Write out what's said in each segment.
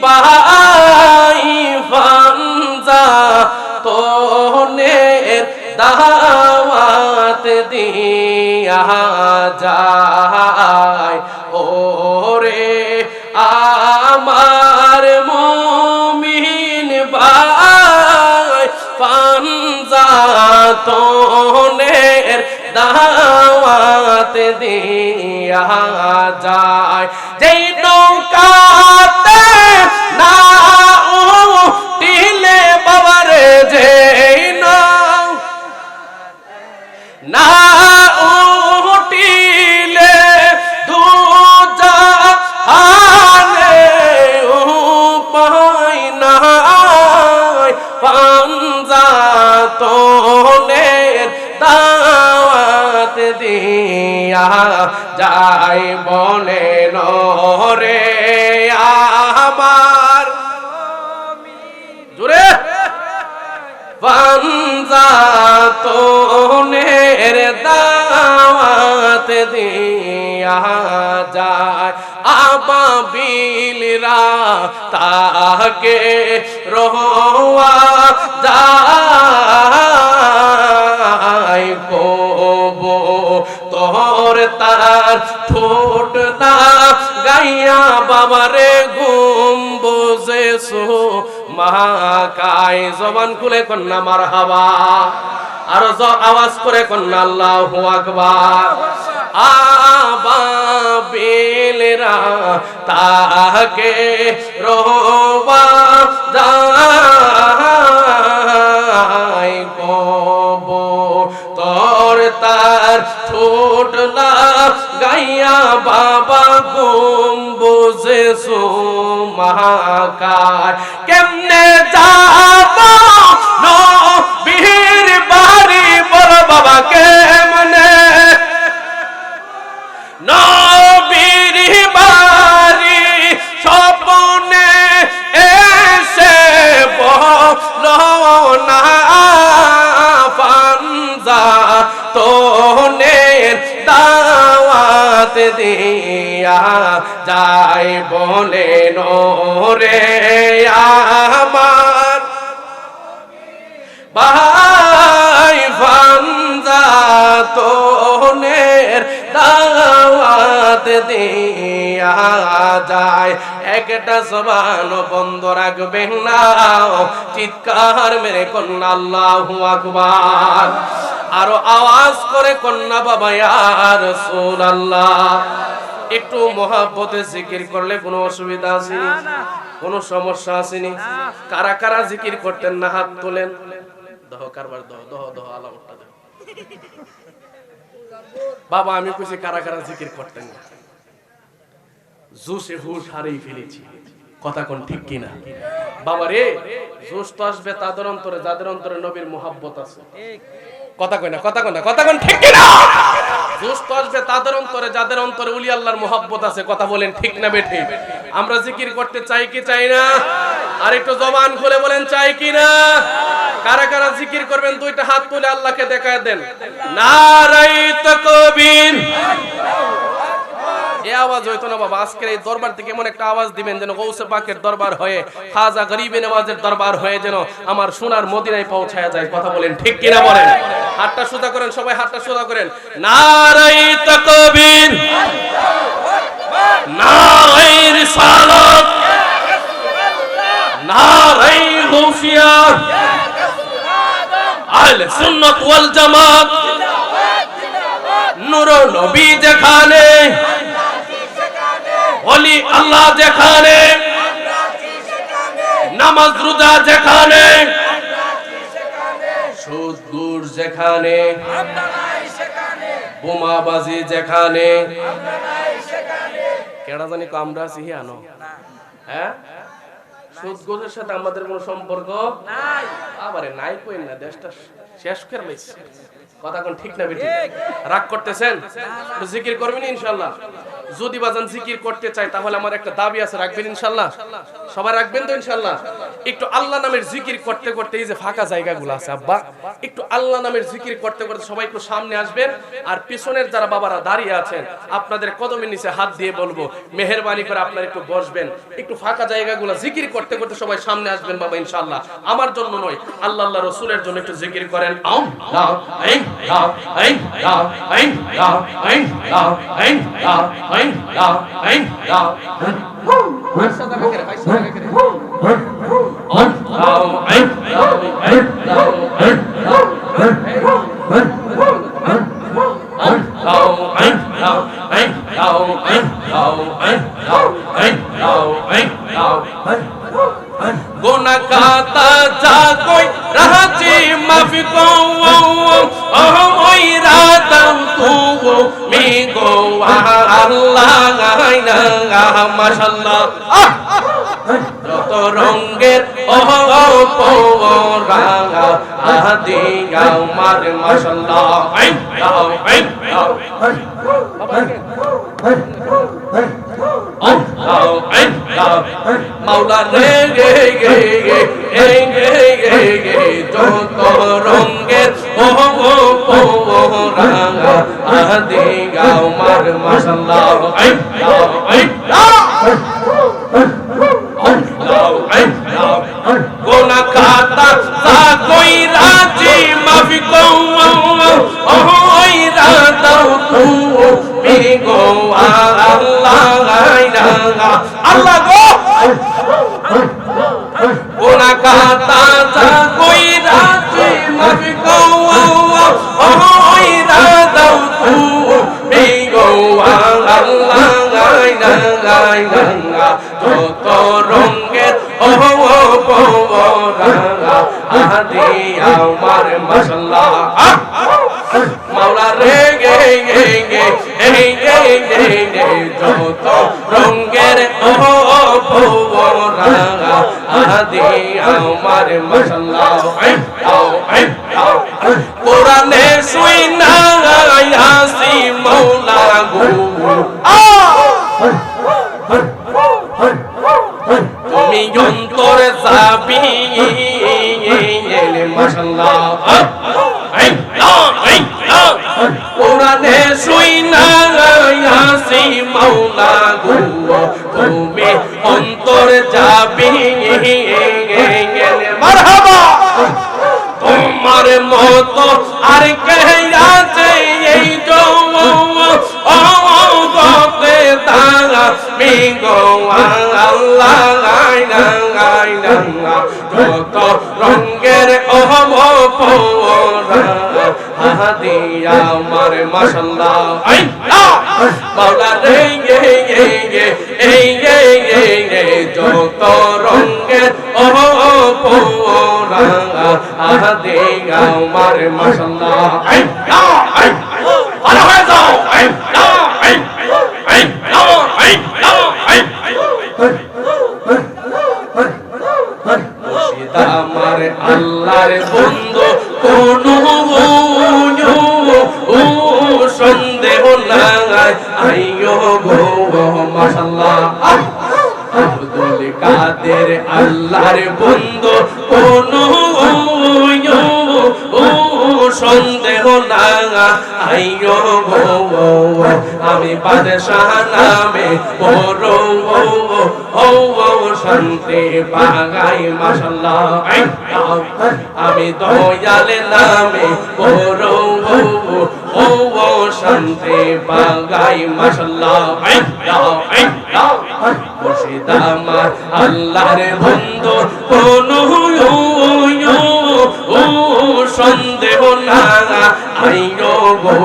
ভাই ফানজা তোনের দাওয়াত দিয়া যায় ওরে আমার মুমিন ভাই ফানজা তোনের দাওয়াত দিয়া যায় যেই নৌকাতে না উঠিলে বাবারে যেই না উঠিলে দুজাহানে উপায় নাই পাঞ্জা তোনের দাওয়াত দিয়া যাই বলে নরে আমার জোরে পাঞ্জা তোনের দাওয়াত দিয়া যায় আবাবিলরা তাকে রোয়া যায় কবো তোর তার ঠোঁট দা গাইয়া বাবারে গম্বুজে সো মাকায় জবান খুলে কন্যা মারহাবা আরো আওয়াজ করে কন্যা আল্লাহু আকবার আবাবিলরা তাকে রোয়া যায় কবো তোর তার ঠোঁট না গাইয়া বাবা গম্বুজে সো মাকায় কেমনে যাব নবীর বাড়ি বল বাবা কেমনে নবীর বাড়ি স্বপ্নে এসে বলো না পাঞ্জা তোনের দাওয়াত দিয়া যাই বলে নোরে আমার ভাই পাঞ্জা তোনের দাওয়াত দিয়া যায় একটা জবান বন্ধ রাখবেন না চিৎকার মেরে কন্যা আল্লাহু আকবার আরো আওয়াজ করে কন্যা বাবা ইয়া রাসূলুল্লাহ একটু মহব্বতে জিকির করলে কোনো অসুবিধা আছে না কোনো সমস্যা আছে না কারা কারা জিকির করতেন না হাত তোলেন দহ কারবার দহ দহ দহ আলামটা দাও বাবা আমি কইছি কারা কারা জিকির করতেন না জোশে হুশ হারিয়ে ফেলেছি কথা কোন ঠিক কিনা বাবা রে জোশ তো আসবে তাদের অন্তরে যাদের অন্তরে নবীর মহব্বত আছে ঠিক কথা কই না কথা কোন ঠিক কিনা জোশ তো আসবে তাদের অন্তরে যাদের অন্তরে ওলি আল্লাহর মহব্বত আছে কথা বলেন ঠিক না বেঠিক আমরা জিকির করতে চাই কি চাই না আর একটু জবান খুলে বলেন চাই কি না কারা কারা জিকির করবেন দুইটা হাত তুলে আল্লাহকে দেখায় দেন নারায়ে তাকবীর এই আওয়াজ হইতো না বাবা আজকের এই দরবার থেকে এমন একটা আওয়াজ দিবেন যেন গৌসে পাকের দরবার হয়ে খাজা গরিবে নওয়াজের দরবার হয়ে যেন আমার সোনার মদিনায় পৌঁছায়া যায় কথা বলেন ঠিক কিনা বলেন হাতটা সোজা করেন সবাই হাতটা সোজা করেন নারায়ে তাকবীর নারায়ে রিসালাত নারায়ে হুফিয়ার আহলে সুন্নাত ওয়াল জামাত নূর নবী যেখানে ওলি আল্লাহ যেখানে নামাজ রোজা যেখানে সুদ ঘুষ যেখানে বোমাবাজি যেখানে কেডা জানি আমরা আছি আনো হ্যাঁ সুদ ঘুষের সাথে আমাদের কোনো সম্পর্ক নাই আবারে নাই কই না দেশটা শেষ করে লাইছে কথা কোন ঠিক না বেঠিক রাগ করতেছেন জিকির করবেন ইনশাআল্লাহ যদি বাজান জিকির করতে চাই তাহলে আমার একটা দাবি আছে রাখবেন ইনশাআল্লাহ সবাই রাখবেন তো ইনশাআল্লাহ। একটু আল্লাহ নামের জিকির করতে করতে, এই যে ফাঁকা জায়গাগুলো আছে আব্বা, একটু আল্লাহ নামের জিকির করতে করতে সবাই একটু সামনে আসবেন। আর পিছনের যারা বাবারা দাঁড়িয়ে আছেন, আপনাদের কদমের নিচে হাত দিয়ে বলবো মেহেরবানি করে আপনারা একটু বসবেন, একটু ফাঁকা জায়গাগুলো জিকির করতে করতে সবাই সামনে আসবেন বাবা ইনশাআল্লাহ। আমার জন্য নয়, আল্লাহ আল্লাহ রাসূলের জন্য একটু জিকির করেন। गुना खाता जा कोई राजी माफी को ओई रातम तू मी गो अल्लाह गाइना माशाल्लाह যত রঙের পোরা আদি আমার মাশাআল্লাহ মাওলা রে গে গে গে যত রঙের পোরা আদি আমার মাশাআল্লাহ गुना खाता सा कोई राजी माफी को इरादा तू मी गो अल्लाह अल्लाह गो गुना खाता सा कोई राजी माफी को इरादा तू मी गो अल्लाह যত রঙের আদি আমার মাশাআল্লাহ মাওলা রে গে গে গে যত রঙের আদি আমার মাশাআল্লাহ কোরআনে শুই না আসি মাওলা গো তুমি অন্তর যাবি মাশাআল্লাহ কোরআনে শুই না আসি মাওলা গো তুমি অন্তর যাবি মারহাবা তোমার মতো আর কে আছে এই জগতে দাঁড়া মি গো আল্লাহ যত রঙের হাদি আমার মাশাআল্লাহ মাওলা রে যত রঙের হাদি আমার মাশাআল্লাহ ভালো হয়ে যাও আমার আল্লাহর বন্ধু কোনো সন্দেহ নাই আইয়ো গো মাশাআল্লাহ আব্দুল কাদের আল্লাহর বন্ধু কোনো সন্দেহ না আইয়ো গো আমি বাদশাহ নামে বড় শান্তি পাগাই মাশাআল্লাহ আমি দয়াল নামে বড় শান্তি পাগাই মাশাআল্লাহ মুর্শিদ আমার আল্লাহর বন্ধু কোনো সন্দেহ না আইয়ো গো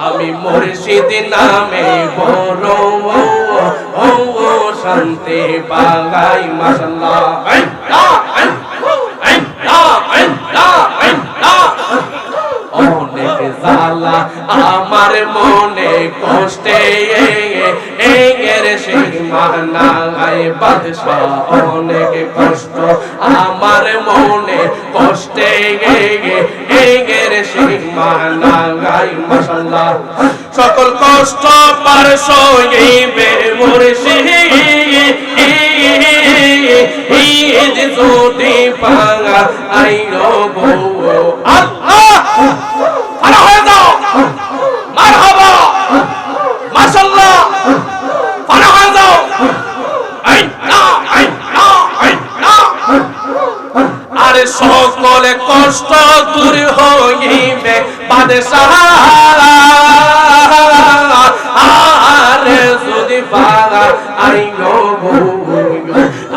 আমি মুর্শিদ নামে বড় শান্তি পাগাই মাশাআল্লাহ অনেক জ্বালা আমার মনে কষ্টে এর সীমা নাই বাদশা অনেক কষ্ট আমার মনে কষ্টে এর সীমা নাই মাশাআল্লাহ সকল কষ্ট পার সইবে মুর্শিদ যদি পাইলো গো আল্লাহ ভালো হয়ে যাও মারহাবা মাশাআল্লাহ ভালো হয়ে যাও আরে সকলে কষ্ট দূর হইবে বাদশাহ আরে যদি আইলো গো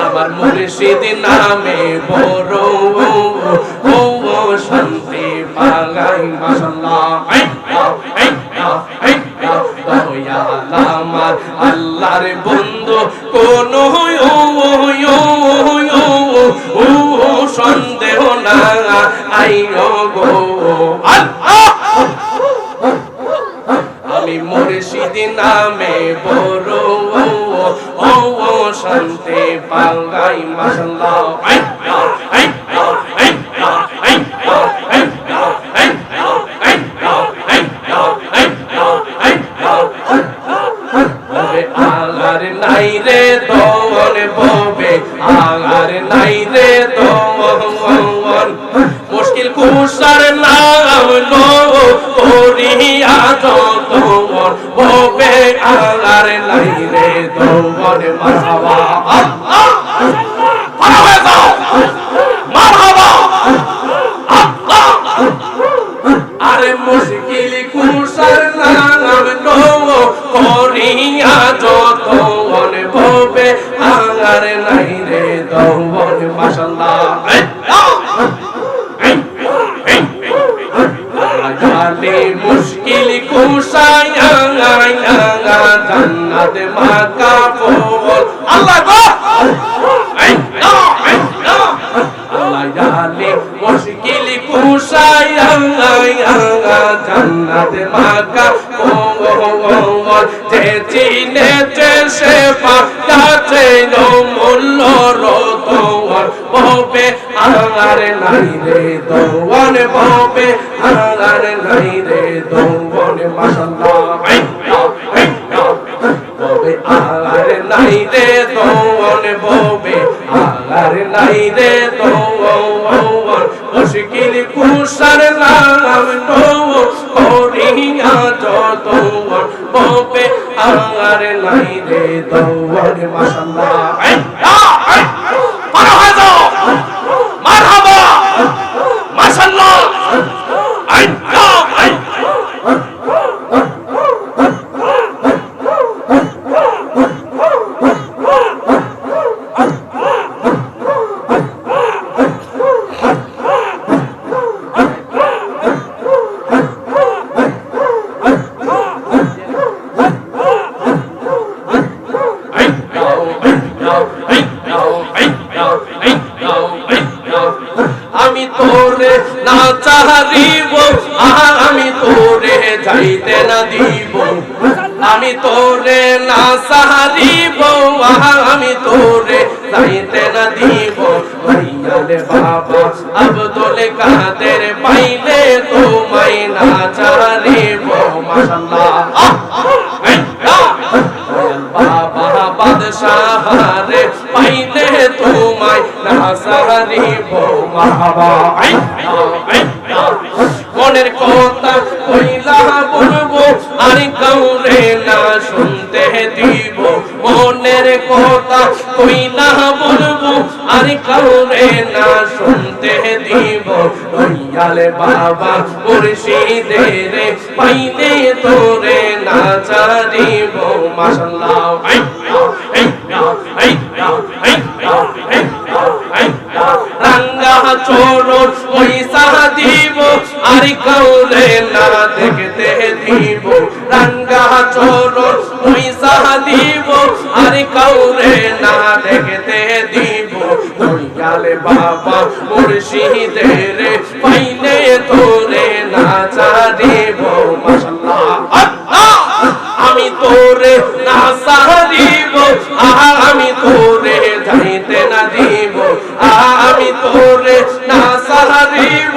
আমার মুর্শিদ নামে বড় ও শান্তি পালাই মাশাআল্লাহ আমার আল্লাহর বন্ধু কোন সন্দেহ না আইলো গো আল্লাহ আমি মুর্শিদ নামে বড় ও শান্তি পালাই মাশাআল্লাহ আগার নাই রে দমন ববে আগার নাই রে দমন মুশকিল কুশার নাম লো করিয়া দমন ববে আগার নাই রে দমন মারহাবা আল্লাহ ভালো হয়ে যাও মারহাবা আল্লাহ আরে মুশকিল কুশার নাম লো করিয়া যতন ভবে আগার নাই রে দমন মাশাআল্লাহ জানে মুশকিল কুশায়া জান্নাত মাকা ফল আল্লাহ গো আল্লাহ জানে মুশকিল কুশায়া জান্নাত মাকা ফল যে চিনেছে সে পাচ্ছে মূল্য রতন ভবে আগার নাই রে দমন ভবে আগার নাই রে দমন মাশাআল্লাহ ভবে আগার নাই রে দমন ভবে আগার নাই রে দমন মুশকিল কুশার নাম নো করিয়া যতন ভবে আগার নাই রে দমন মাশাআল্লাহ ভালো হয়ে যাও মারহাবা মাশাআল্লাহ আমি তোরে না চাহিব আমি তোরে যাইতে না দিব আমি তোরে না চাহিব আমি তোরে যাইতে না দিব ভাইয়ালে বাবা আব্দুল কাদের পাইলে তোমায় না চাহিব মাশাআল্লাহ বাবা বাদশাহ রে পাইলে তোমায় না চাহিব মারহাবা মনের কথা কইলা বলবো আর কাউরে না শুনতে দিব মনের কথা কইলা বলবো আর কাউরে না শুনতে দিব দয়ালে বাবা মুর্শিদের পাইলে তোরে না ছাড়িব মাশাআল্লাহ রাঙ্গা চোরর পয়সা দিব আর কাউরে না দেখতে দিব রাঙ্গা চোরর পয়সা দিব আর কাউরে না দেখতে দিব দয়ালে বাবা মুর্শিদের পাইলে তোরে না ছাড়িব মাশাআল্লাহ আমি তোরে না ছাড়িব আমি তোরে যাইতে না দিব আমি তোরে না ছাড়িব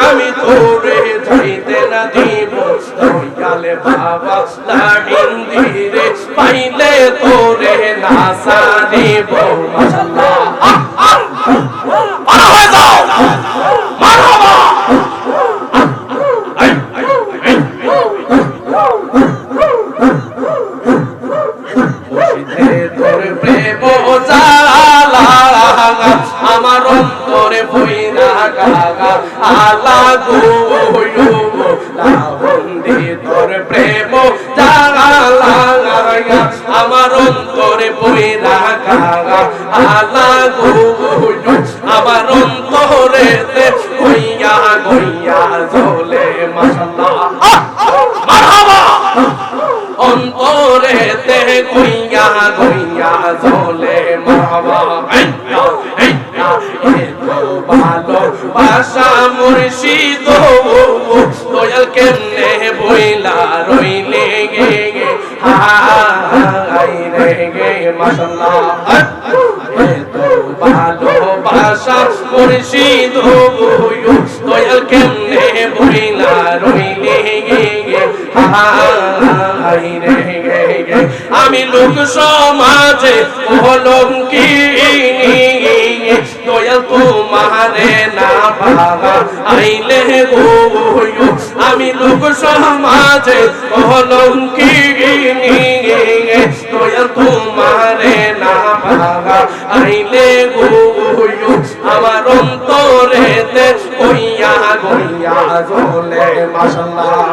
আমি তোরে যাইতে না দিব দয়ালে বাবা লাহিন দিরে পাইলে তোরে না সারিব মাশাআল্লাহ মারা হয়ে যাও মারহাবা তোর প্রেম জালা আমার অন্তরে বইরা গাগা আলা গো লাবন্দি তোর প্রেম জালা আমার অন্তরে বইরা গাগা আলা গো আমার অন্তরেতে গইয়া গইয়া জ্বলে মাশাআল্লাহ মারহাবা অন্তরেতে গইয়া গইয়া জ্বলে মারহাবা ভালো বাসা মুর্শিদ দয়াল কেমনে বইলা রইলে গে হাই রে গে মাশাআল্লাহ ভালো বাসা মুর্শিদ দয়াল কেমনে বইলা রইলে গে হাই রে গে আমি লোক সমাজে কলঙ্কিনী দয়াল তোমারে না পাওয়া আইলে গো আমি লোক সমাজে কলঙ্কিনী দয়াল তোমারে না পাওয়া আইলে গো আমার অন্তরেতে গইয়া গইয়া জ্বলে মাশাআল্লাহ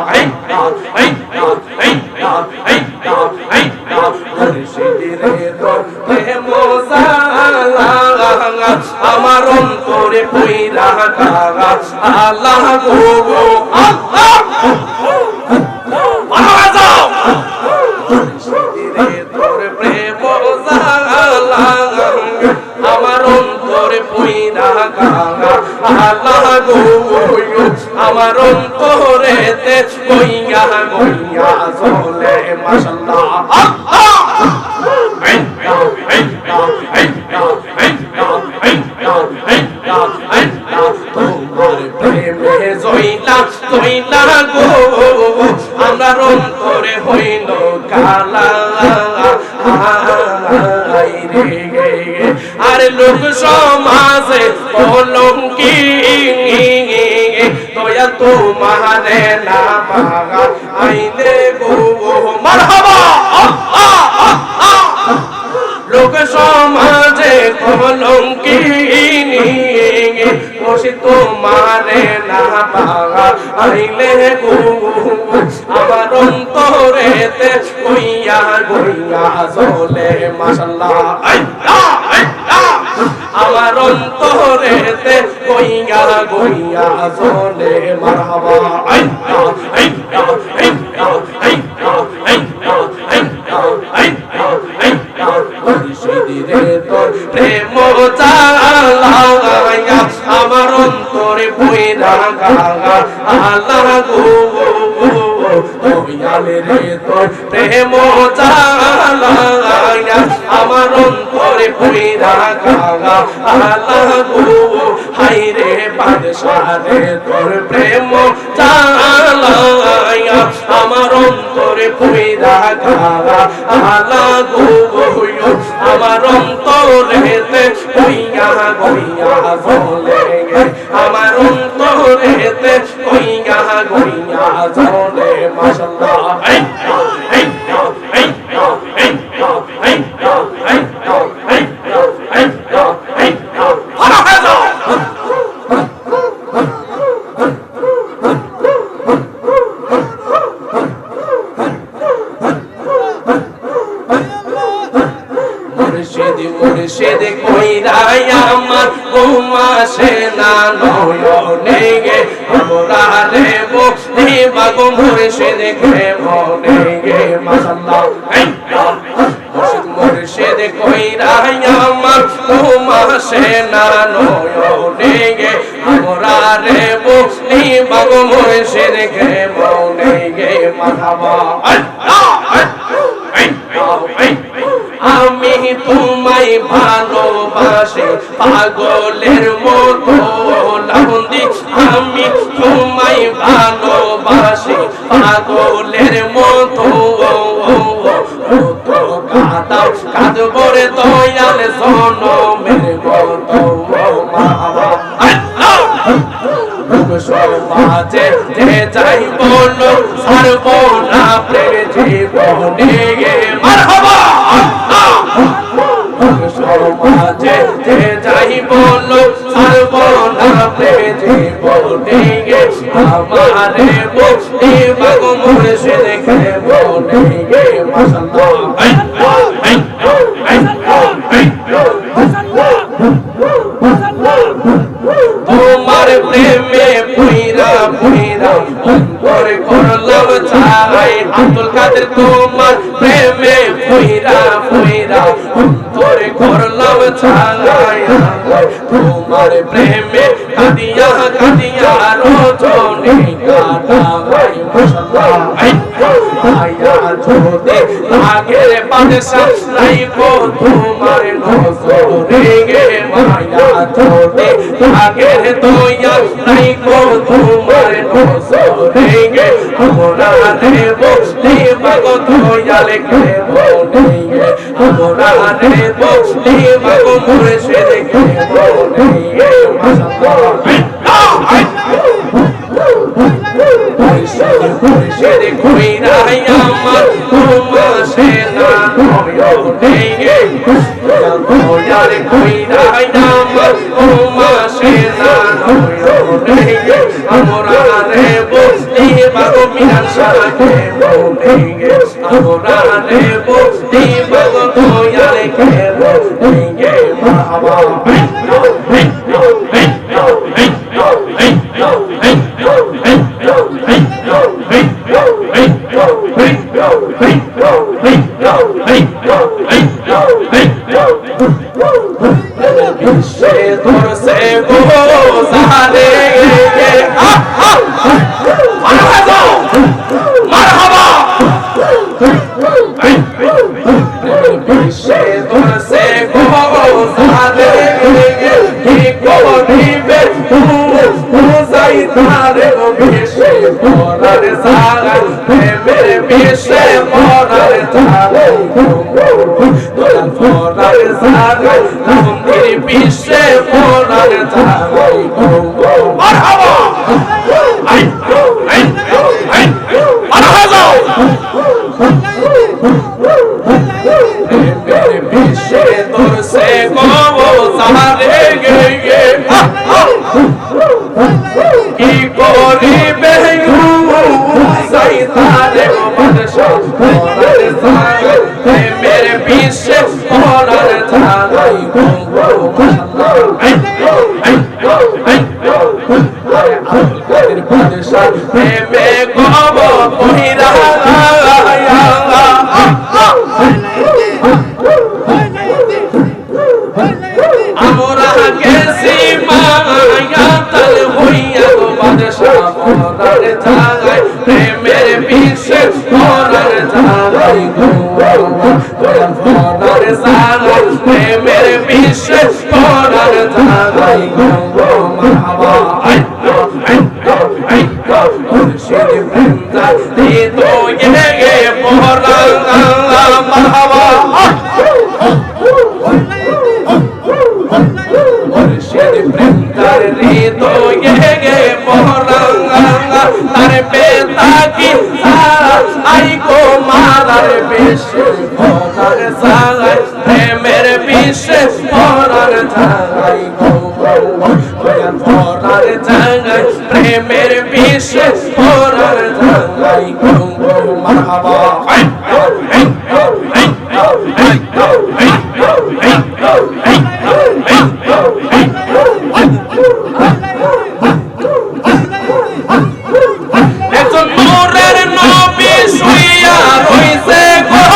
আমার অন্তরে পইরা গাগা আল্লাহ গো আল্লাহ মারা যাও তোর প্রেম জালা আমার অন্তরে পইরা গাগা আল্লাহ গো আমার অন্তরেতে গইয়া গইয়া জ্বলে মাশাআল্লাহ তোমার প্রেমে জইলা জইলা গো আমার অন্তরে হইল কালা আর লোক সমাজে কলঙ্কিনী দয়া তোমারে না পাওয়া আইলে গো মারহাবা লোক সমাজে কলঙ্কিনী বসে তোমারে না পাওয়া আইলে গো আমার অন্তরেতে গইয়া গইয়া জ্বলে মাশাআল্লাহ আমার অন্তরেতে গইয়া গইয়া জ্বলে মারহাবা প্রেম জালা আমার অন্তরে বইরা গাগা আল্লাহ গো দয়াল রে তোর প্রেম জালা আমার অন্তরে বইরা গাগা আল্লাহ গো হাই রে বাদশাহ রে তোর প্রেম জালা আমার অন্তরে বইরা গাগা আল্লাহ গো আমার অন্তরেতে গইয়া গইয়া জ্বলে আমার অন্তরেতে গইয়া গইয়া জ্বলে মাশাআল্লাহ মুর্শিদ কইরাই আমার ঘুমাসে না নয়নে গে আমরা রে বক্তি বাগো মুর্শিদ কে মনে গে মাশাআল্লাহ মুর্শিদ কইরাই আমার ঘুমাসে না নয়নে গে আমরা রে বক্তি বাগো মুর্শিদ কে মনে গে মারহাবা আমি তোমায় ভালোবাসি পাগলের মতো লাবন্দি আমি তোমায় ভালোবাসি পাগলের মতো দাও কাঁদবো রে দয়াল জনমের মতো মারহাবা সমাজে যে যাই বলো ছাড়বো না প্রেম জীবনে মারহাবা সমাজে যে যাই বলো ছাড়বো না প্রেম জীবনে আমারে মুক্তি মাগো মুর্শিদ কে বলে মাশাআল্লাহ তোমার প্রেমে পুইরা পুইরা অন্তর করলাম চাই আব্দুল কাদের তোমার প্রেমে পুইরা পুইরা অন্তর করলাম চাই তোমার প্রেমে কাদিয়া কাদিয়া রজনী কাটাই মাশাআল্লাহ আয়া যদি আগের বাদশা রাইবো তোমার নজরে গে মায়া যদি আগের দয়া রাইবো তোমার নজরে গে আমরা দেবো দেবাগো দয়াল কে বলে গে আমরা দেবো দেবাগো মুর্শিদ কে বলে গে মাশাআল্লাহ মুর্শিদ কইরা আমার তোমার সেনা নয়নে দয়াল কইরা আমার তোমার সেনা নয়নে আমরা রে বসতি বাগো মিনার সাথে বলে আমরা রে বসতি বাগো দয়াল কে বলে মারহাবা সে তোর সে গো সারে মারহাবা সে তোর সে গো সারে কি করিবে মুসাই তারে গো বেশে পরার সারা মেরে বেশে পরার সারা তোরা পরার সারা মন্দির বেশে পরার সারা মারহাবা মারহাবা মেরে বেশে তোর সে গো সারে গে কি করিবে মুসাই তারে গো বাদশা পরার সারা মেরে বেশে পরার সারা প্রেমে গব পহিরা আমরা গেছি মায়া তাল হইয়া গো বাদশা পরার জাগায় প্রেমের বিশেষ পরার জাগায় পরার জাগায় প্রেমের বিশেষ পরার জাগায় মারহাবা মুর্শিদ বৃন্দা দিতো গে পরা মারহাবা মুর্শিদ বৃন্দার দিতো গে পরা তার বেতা কি আই গো মারার বেশে পরার জাগায় প্রেমের বিশেষ পরার জাগায় পরার জাগায় প্রেমের বিশেষ পরার জাগায় মারহাবা একজন নূরের নবী শুইয়া রইছে গো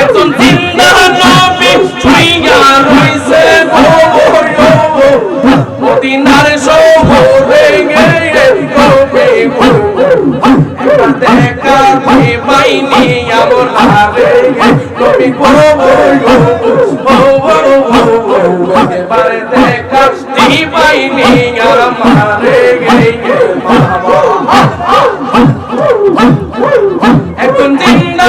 একজন জিন্দা নবী শুইয়া রইছে গো মদিনার শহরে গিয়ে কবে দেখা পাইনি আমরা রে নবী গো এবারে দেখা পাইনি আমরা রে এখন জিন্দা